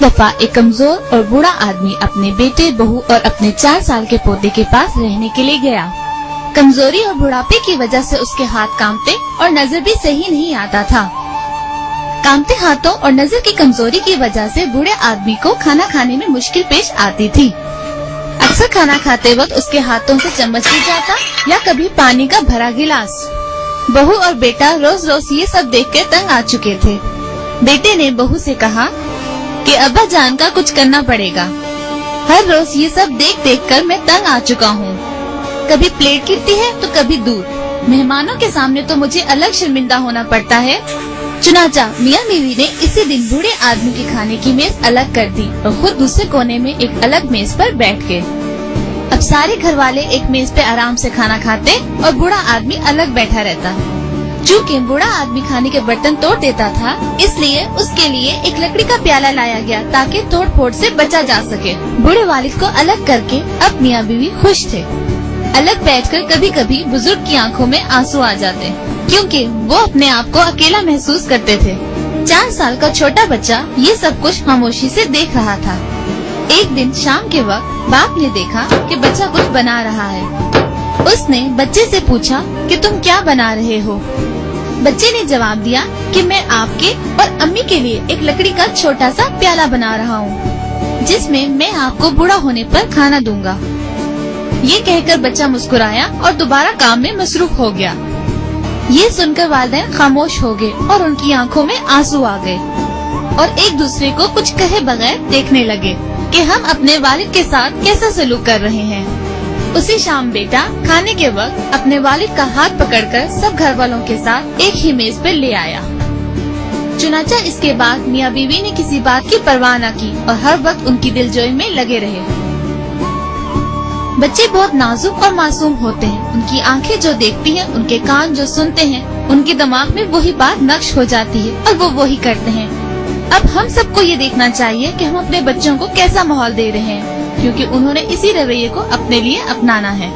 एक दफा एक कमजोर और बूढ़ा आदमी अपने बेटे, बहू और अपने 4 साल के पोते के पास रहने के लिए गया। कमजोरी और बुढ़ापे की वजह से उसके हाथ कांपते और नजर भी सही नहीं आता था। कांपते हाथों और नजर की कमजोरी की वजह से बूढ़े आदमी को खाना खाने में मुश्किल पेश आती थी। अक्सर खाना खाते वक्त उसके हाथों से चम्मच गिर जाता या कभी पानी का भरा गिलास। बहू और बेटा रोज रोज ये सब देखकर तंग आ चुके थे। बेटे ने बहू से कहा कि अब्बा जान का कुछ करना पड़ेगा। हर रोज ये सब देख देख कर मैं तंग आ चुका हूँ। कभी प्लेट गिरती है तो कभी दूध। मेहमानों के सामने तो मुझे अलग शर्मिंदा होना पड़ता है। चुनाचा मियाँ बीवी ने इसी दिन बूढ़े आदमी के खाने की मेज अलग कर दी और खुद दूसरे कोने में एक अलग मेज पर बैठ गए। अब सारे घर वाले एक मेज पे आराम से खाना खाते और बूढ़ा आदमी अलग बैठा रहता। चूँकि बूढ़ा आदमी खाने के बर्तन तोड़ देता था, इसलिए उसके लिए एक लकड़ी का प्याला लाया गया ताकि तोड़ फोड़ से बचा जा सके। बूढ़े वालिद को अलग करके अब मियाँ बीवी खुश थे। अलग बैठकर कभी कभी बुजुर्ग की आंखों में आंसू आ जाते, क्योंकि वो अपने आप को अकेला महसूस करते थे। 4 साल का छोटा बच्चा ये सब कुछ खामोशी से देख रहा था। एक दिन शाम के वक्त बाप ने देखा कि बच्चा कुछ बना रहा है। उसने बच्चे से पूछा कि तुम क्या बना रहे हो। बच्चे ने जवाब दिया कि मैं आपके और अम्मी के लिए एक लकड़ी का छोटा सा प्याला बना रहा हूँ, जिसमें मैं आपको बूढ़ा होने पर खाना दूंगा। ये कहकर बच्चा मुस्कुराया और दोबारा काम में मसरूफ हो गया। ये सुनकर वालिदैन खामोश हो गए और उनकी आंखों में आंसू आ गए और एक दूसरे को कुछ कहे बगैर देखने लगे कि हम अपने वालिद के साथ कैसा सलूक कर रहे हैं। उसी शाम बेटा खाने के वक्त अपने वालिद का हाथ पकड़कर सब घर वालों के साथ एक ही मेज पर ले आया। चुनाचा इसके बाद मियाँ बीवी ने किसी बात की परवाह न की और हर वक्त उनकी दिलजोई में लगे रहे। बच्चे बहुत नाजुक और मासूम होते हैं। उनकी आंखें जो देखती हैं, उनके कान जो सुनते हैं, उनके दिमाग में वही बात नक्श हो जाती है और वो वही करते हैं। अब हम सबको ये देखना चाहिए कि हम अपने बच्चों को कैसा माहौल दे रहे हैं, क्योंकि उन्होंने इसी रवैये को अपने लिए अपनाना है।